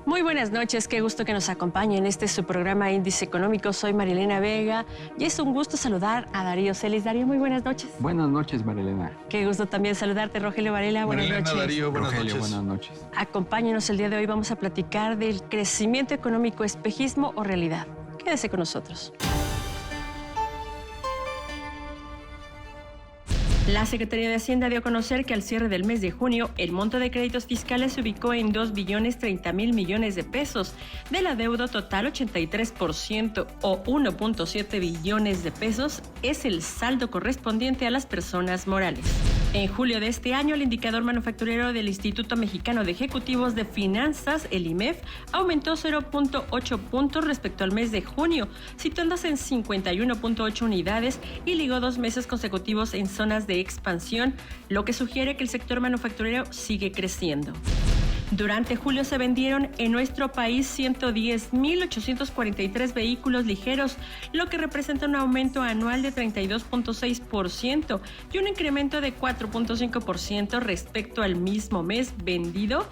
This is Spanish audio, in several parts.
Muy buenas noches, qué gusto que nos acompañen. Este es su programa Índice Económico. Soy Marilena Vega y es un gusto saludar a Darío Celis. Darío, muy buenas noches. Buenas noches, Marilena. Qué gusto también saludarte, Rogelio Varela. Buenas noches. Darío, buenas noches. Buenas noches. Acompáñenos el día de hoy. Vamos a platicar del crecimiento económico, espejismo o realidad. Quédese con nosotros. La Secretaría de Hacienda dio a conocer que al cierre del mes de junio, el monto de créditos fiscales se ubicó en 2.030.000 millones de pesos. De la deuda total, 83% o 1.7 billones de pesos es el saldo correspondiente a las personas morales. En julio de este año, el indicador manufacturero del Instituto Mexicano de Ejecutivos de Finanzas, el IMEF, aumentó 0.8 puntos respecto al mes de junio, situándose en 51.8 unidades y ligó 2 meses consecutivos en zonas de expansión, lo que sugiere que el sector manufacturero sigue creciendo. Durante julio se vendieron en nuestro país 110.843 vehículos ligeros, lo que representa un aumento anual de 32.6% y un incremento de 4.5% respecto al mismo mes vendido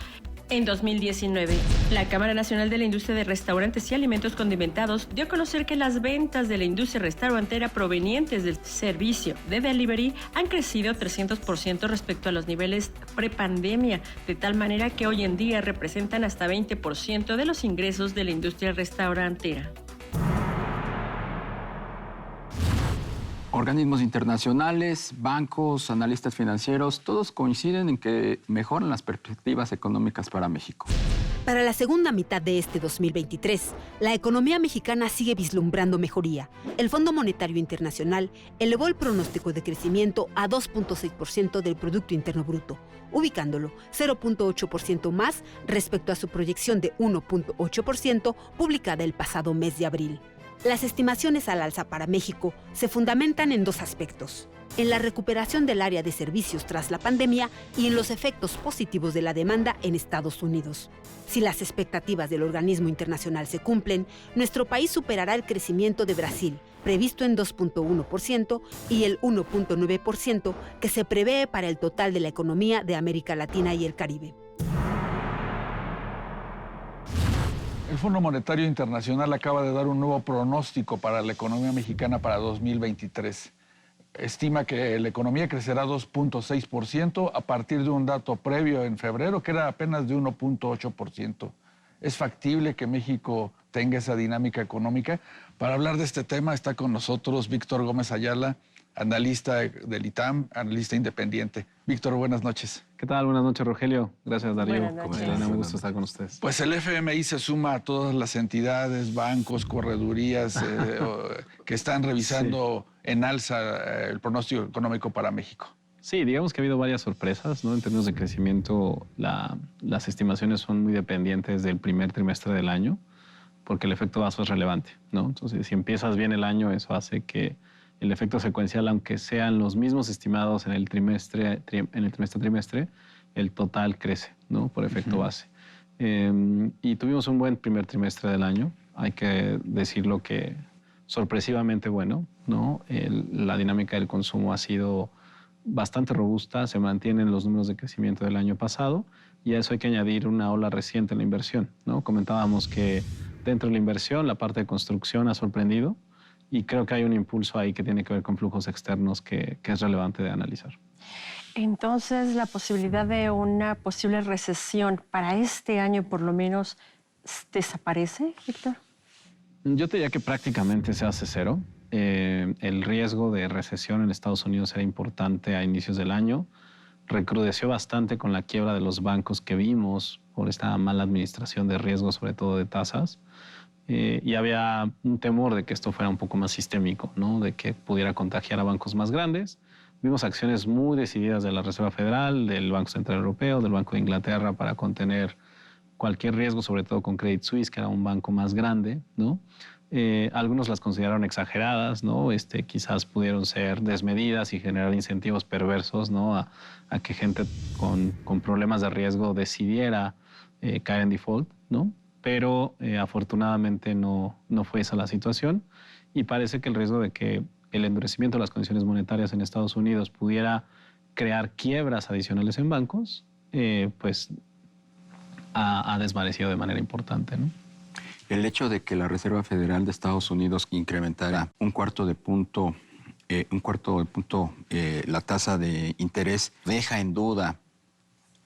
en 2019. La Cámara Nacional de la Industria de Restaurantes y Alimentos Condimentados dio a conocer que las ventas de la industria restaurantera provenientes del servicio de delivery han crecido 300% respecto a los niveles prepandemia, de tal manera que hoy en día representan hasta 20% de los ingresos de la industria restaurantera. Organismos internacionales, bancos, analistas financieros, todos coinciden en que mejoran las perspectivas económicas para México. Para la segunda mitad de este 2023, la economía mexicana sigue vislumbrando mejoría. El Fondo Monetario Internacional elevó el pronóstico de crecimiento a 2.6% del Producto Interno Bruto, ubicándolo 0.8% más respecto a su proyección de 1.8% publicada el pasado mes de abril. Las estimaciones al alza para México se fundamentan en 2 aspectos: en la recuperación del área de servicios tras la pandemia y en los efectos positivos de la demanda en Estados Unidos. Si las expectativas del organismo internacional se cumplen, nuestro país superará el crecimiento de Brasil, previsto en 2.1%, y el 1.9% que se prevé para el total de la economía de América Latina y el Caribe. El Fondo Monetario Internacional acaba de dar un nuevo pronóstico para la economía mexicana para 2023. Estima que la economía crecerá 2.6% a partir de un dato previo en febrero que era apenas de 1.8%. ¿Es factible que México tenga esa dinámica económica? Para hablar de este tema está con nosotros Víctor Gómez Ayala, analista del ITAM, analista independiente. Víctor, buenas noches. ¿Qué tal? Buenas noches, Rogelio. Gracias, Darío. Buenas noches. Elena, me gusta estar con ustedes. Pues el FMI se suma a todas las entidades, bancos, corredurías que están revisando en alza el pronóstico económico para México. Sí, digamos que ha habido varias sorpresas, ¿no? En términos de crecimiento, las estimaciones son muy dependientes del primer trimestre del año, porque el efecto vaso es relevante, ¿no? Entonces, si empiezas bien el año, eso hace que el efecto secuencial, aunque sean los mismos estimados en el trimestre, el total crece, ¿no? Por efecto base. Y tuvimos un buen primer trimestre del año, hay que decirlo que sorpresivamente bueno, ¿no? La dinámica del consumo ha sido bastante robusta, se mantienen los números de crecimiento del año pasado y a eso hay que añadir una ola reciente en la inversión, ¿no? Comentábamos que dentro de la inversión la parte de construcción ha sorprendido, y creo que hay un impulso ahí que tiene que ver con flujos externos que es relevante de analizar. Entonces, la posibilidad de una posible recesión para este año, por lo menos, ¿desaparece, Víctor? Yo te diría que prácticamente se hace cero. El riesgo de recesión en Estados Unidos era importante a inicios del año. Recrudeció bastante con la quiebra de los bancos que vimos por esta mala administración de riesgo, sobre todo de tasas. Y había un temor de que esto fuera un poco más sistémico, ¿no? De que pudiera contagiar a bancos más grandes. Vimos acciones muy decididas de la Reserva Federal, del Banco Central Europeo, del Banco de Inglaterra para contener cualquier riesgo, sobre todo con Credit Suisse, que era un banco más grande, ¿no? Algunos las consideraron exageradas, ¿no? Quizás pudieron ser desmedidas y generar incentivos perversos, ¿no? A que gente con problemas de riesgo decidiera caer en default, ¿no? Pero afortunadamente no fue esa la situación y parece que el riesgo de que el endurecimiento de las condiciones monetarias en Estados Unidos pudiera crear quiebras adicionales en bancos, pues ha desvanecido de manera importante, ¿no? El hecho de que la Reserva Federal de Estados Unidos incrementara un cuarto de punto la tasa de interés deja en duda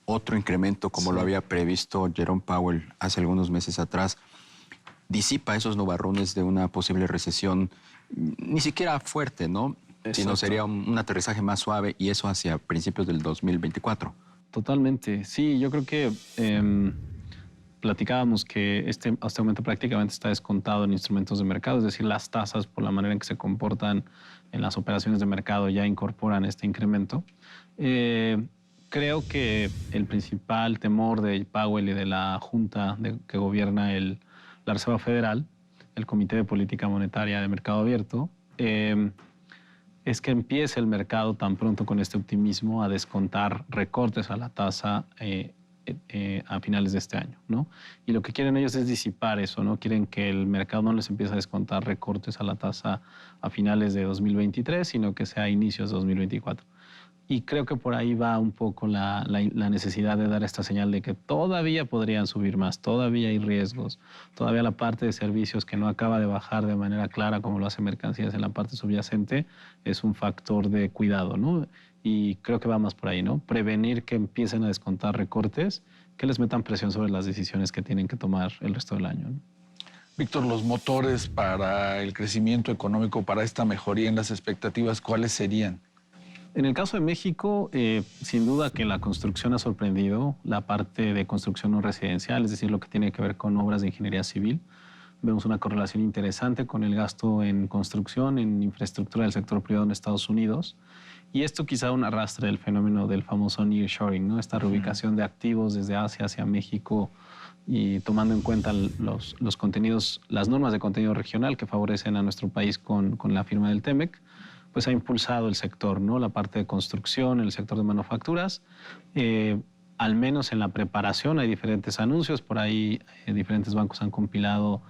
otro incremento como lo había previsto Jerome Powell hace algunos meses atrás, disipa esos nubarrones de una posible recesión, ni siquiera fuerte, ¿no? Exacto. Sino sería un aterrizaje más suave y eso hacia principios del 2024. Totalmente. Sí, yo creo que platicábamos que este aumento prácticamente está descontado en instrumentos de mercado, es decir, las tasas por la manera en que se comportan en las operaciones de mercado ya incorporan este incremento. Creo que el principal temor de Powell y de la Junta que gobierna la Reserva Federal, el Comité de Política Monetaria de Mercado Abierto, es que empiece el mercado tan pronto con este optimismo a descontar recortes a la tasa a finales de este año, ¿no? Y lo que quieren ellos es disipar eso, ¿no? Quieren que el mercado no les empiece a descontar recortes a la tasa a finales de 2023, sino que sea a inicios de 2024. Y creo que por ahí va un poco la necesidad de dar esta señal de que todavía podrían subir más, todavía hay riesgos, todavía la parte de servicios que no acaba de bajar de manera clara como lo hace mercancías en la parte subyacente es un factor de cuidado, ¿no? Y creo que va más por ahí, ¿no? Prevenir que empiecen a descontar recortes, que les metan presión sobre las decisiones que tienen que tomar el resto del año, ¿no? Víctor, los motores para el crecimiento económico, para esta mejoría en las expectativas, ¿cuáles serían? En el caso de México, sin duda que la construcción ha sorprendido, la parte de construcción no residencial, es decir, lo que tiene que ver con obras de ingeniería civil. Vemos una correlación interesante con el gasto en construcción, en infraestructura del sector privado en Estados Unidos. Y esto quizá un arrastre del fenómeno del famoso nearshoring, ¿no? Esta reubicación de activos desde Asia hacia México y tomando en cuenta los contenidos, las normas de contenido regional que favorecen a nuestro país con la firma del TEMEC, pues ha impulsado el sector, ¿no? La parte de construcción, el sector de manufacturas. Al menos en la preparación hay diferentes anuncios, por ahí diferentes bancos han compilado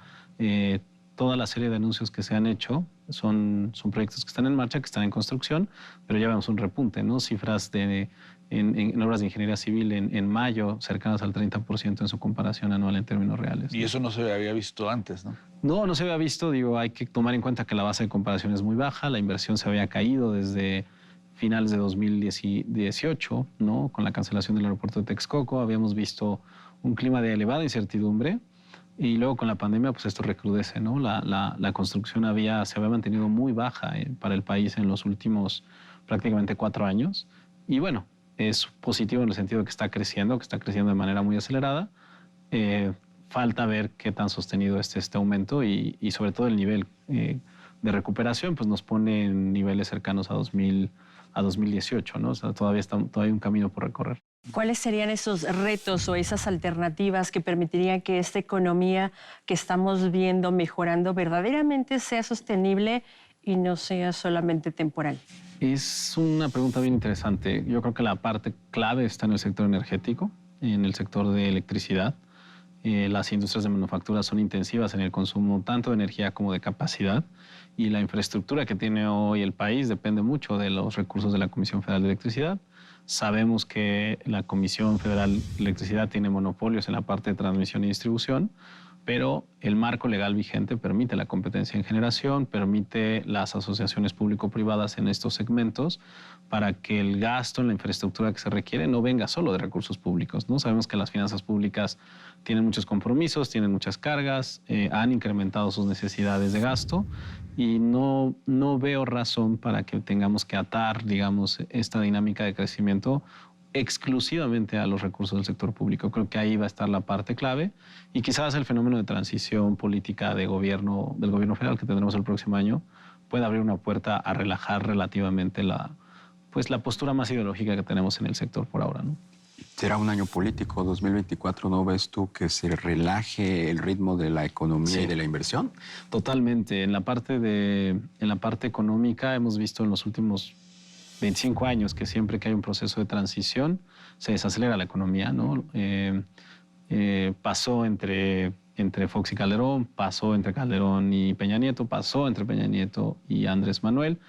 toda la serie de anuncios que se han hecho. Son proyectos que están en marcha, que están en construcción, pero ya vemos un repunte, ¿no? Cifras en obras de ingeniería civil en mayo cercanas al 30% en su comparación anual en términos reales, ¿no? Y eso no se había visto antes, ¿no? No se había visto. Digo, hay que tomar en cuenta que la base de comparación es muy baja, la inversión se había caído desde finales de 2018, ¿no? Con la cancelación del aeropuerto de Texcoco habíamos visto un clima de elevada incertidumbre y luego con la pandemia pues esto recrudece, ¿no? La construcción se había mantenido muy baja para el país en los últimos prácticamente 4 años y bueno, es positivo en el sentido de que está creciendo de manera muy acelerada. Falta ver qué tan sostenido es este aumento y sobre todo el nivel de recuperación pues nos pone en niveles cercanos a 2018, ¿no? O sea, todavía hay un camino por recorrer. ¿Cuáles serían esos retos o esas alternativas que permitirían que esta economía que estamos viendo mejorando verdaderamente sea sostenible y no sea solamente temporal? Es una pregunta bien interesante. Yo creo que la parte clave está en el sector energético, en el sector de electricidad. Las industrias de manufactura son intensivas en el consumo tanto de energía como de capacidad y la infraestructura que tiene hoy el país depende mucho de los recursos de la Comisión Federal de Electricidad. Sabemos que la Comisión Federal de Electricidad tiene monopolios en la parte de transmisión y distribución, pero el marco legal vigente permite la competencia en generación, permite las asociaciones público-privadas en estos segmentos para que el gasto en la infraestructura que se requiere no venga solo de recursos públicos, ¿no? Sabemos que las finanzas públicas tienen muchos compromisos, tienen muchas cargas, han incrementado sus necesidades de gasto y no veo razón para que tengamos que atar, digamos, esta dinámica de crecimiento exclusivamente a los recursos del sector público. Creo que ahí va a estar la parte clave y quizás el fenómeno de transición política del gobierno federal que tendremos el próximo año pueda abrir una puerta a relajar relativamente la postura más ideológica que tenemos en el sector por ahora, ¿no? Será un año político, 2024, ¿no ves tú que se relaje el ritmo de la economía y de la inversión? Totalmente. En la parte económica hemos visto en los últimos 25 años que siempre que hay un proceso de transición se desacelera la economía, ¿no? Pasó entre Fox y Calderón, pasó entre Calderón y Peña Nieto, pasó entre Peña Nieto y Andrés Manuel.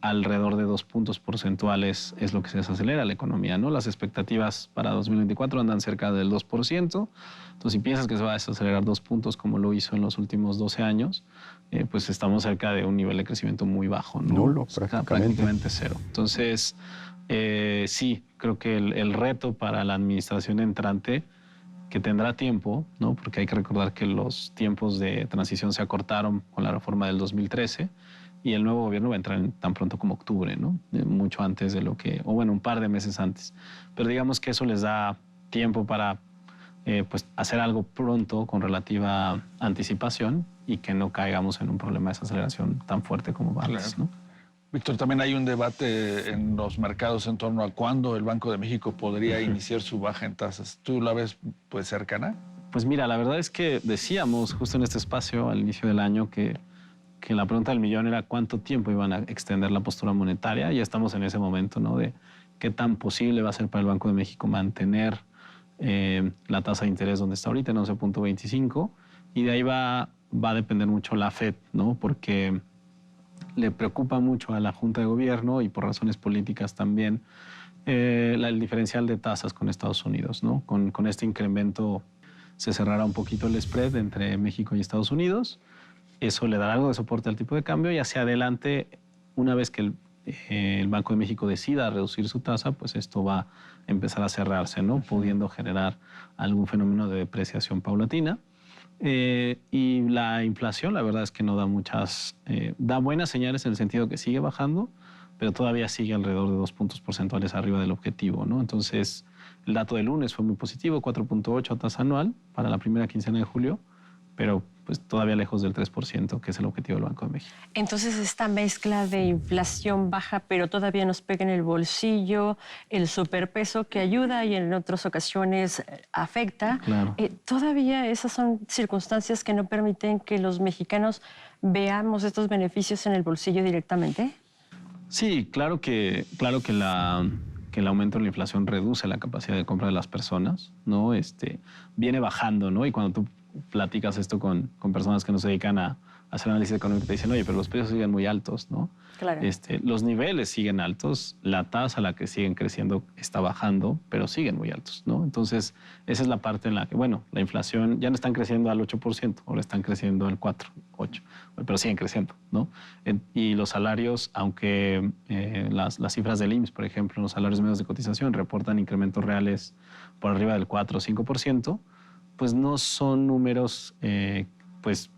alrededor de 2 puntos porcentuales es lo que se desacelera la economía, ¿no? Las expectativas para 2024 andan cerca del 2%. Entonces, si piensas que se va a desacelerar 2 puntos como lo hizo en los últimos 12 años, pues estamos cerca de un nivel de crecimiento muy bajo, ¿no? Nulo, prácticamente cero. Entonces, sí, creo que el reto para la administración entrante, que tendrá tiempo, ¿no? Porque hay que recordar que los tiempos de transición se acortaron con la reforma del 2013, y el nuevo gobierno va a entrar tan pronto como octubre, ¿no? Mucho antes de lo que, o bueno, un par de meses antes. Pero digamos que eso les da tiempo para pues hacer algo pronto con relativa anticipación y que no caigamos en un problema de desaceleración tan fuerte como antes, ¿no? Víctor, también hay un debate en los mercados en torno a cuándo el Banco de México podría iniciar su baja en tasas. ¿Tú la ves pues cercana? Pues mira, la verdad es que decíamos justo en este espacio al inicio del año que la pregunta del millón era cuánto tiempo iban a extender la postura monetaria. Ya estamos en ese momento, ¿no? De qué tan posible va a ser para el Banco de México mantener la tasa de interés donde está ahorita, en 11.25. Y de ahí va a depender mucho la FED, ¿no? Porque le preocupa mucho a la Junta de Gobierno y por razones políticas también el diferencial de tasas con Estados Unidos, ¿no? Con este incremento se cerrará un poquito el spread entre México y Estados Unidos. Eso le dará algo de soporte al tipo de cambio y hacia adelante, una vez que el Banco de México decida reducir su tasa, pues esto va a empezar a cerrarse, ¿no? Pudiendo generar algún fenómeno de depreciación paulatina. Y la inflación, la verdad es que no da da buenas señales en el sentido que sigue bajando, pero todavía sigue alrededor de 2 puntos porcentuales arriba del objetivo, ¿no? Entonces, el dato del lunes fue muy positivo, 4.8 tasa anual para la primera quincena de julio, pero pues todavía lejos del 3%, que es el objetivo del Banco de México. Entonces, esta mezcla de inflación baja, pero todavía nos pega en el bolsillo, el superpeso que ayuda y en otras ocasiones afecta, Claro. todavía esas son circunstancias que no permiten que los mexicanos veamos estos beneficios en el bolsillo directamente. Sí, claro que el aumento de la inflación reduce la capacidad de compra de las personas, ¿no? Viene bajando, ¿no? Y cuando tú platicas esto con personas que no se dedican a hacer análisis económico, te dicen, oye, pero los precios siguen muy altos, ¿no? Claro. Los niveles siguen altos, la tasa a la que siguen creciendo está bajando, pero siguen muy altos, ¿no? Entonces, esa es la parte en la que, bueno, la inflación ya no están creciendo al 8%, ahora están creciendo al 4, 8, pero siguen creciendo, ¿no? Y los salarios, aunque las cifras del IMSS, por ejemplo, los salarios medios de cotización reportan incrementos reales por arriba del 4 o 5%, pues no son números, pues,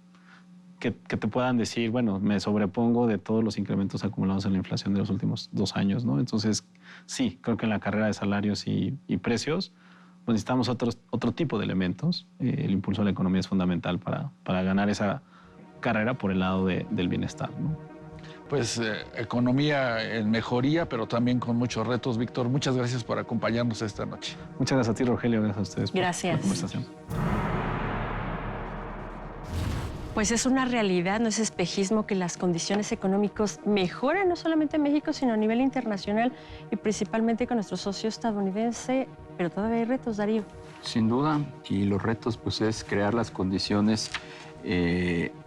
que te puedan decir, bueno, me sobrepongo de todos los incrementos acumulados en la inflación de los últimos 2 años, ¿no? Entonces, sí, creo que en la carrera de salarios y precios, pues necesitamos otro tipo de elementos. El impulso a la economía es fundamental para ganar esa carrera por el lado del bienestar, ¿no? Pues economía en mejoría, pero también con muchos retos. Víctor, muchas gracias por acompañarnos esta noche. Muchas gracias a ti, Rogelio, gracias a ustedes por la conversación. Pues es una realidad, no es espejismo, que las condiciones económicas mejoran no solamente en México, sino a nivel internacional y principalmente con nuestro socio estadounidense, pero todavía hay retos, Darío. Sin duda, y los retos pues es crear las condiciones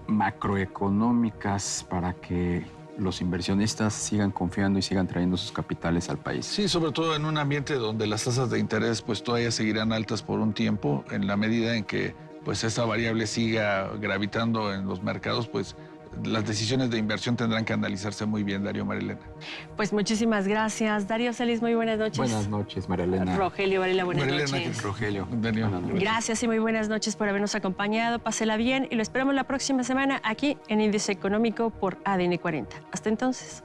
macroeconómicas para que los inversionistas sigan confiando y sigan trayendo sus capitales al país. Sí, sobre todo en un ambiente donde las tasas de interés pues todavía seguirán altas por un tiempo, en la medida en que pues esa variable siga gravitando en los mercados, pues las decisiones de inversión tendrán que analizarse muy bien, Darío, Marilena. Pues muchísimas gracias. Darío Celis, muy buenas noches. Buenas noches, Marilena. Rogelio Varela, buenas Marilena, noches. Rogelio. Darío. Buenas noches. Gracias y muy buenas noches por habernos acompañado. Pásela bien y lo esperamos la próxima semana aquí en Índice Económico por ADN 40. Hasta entonces.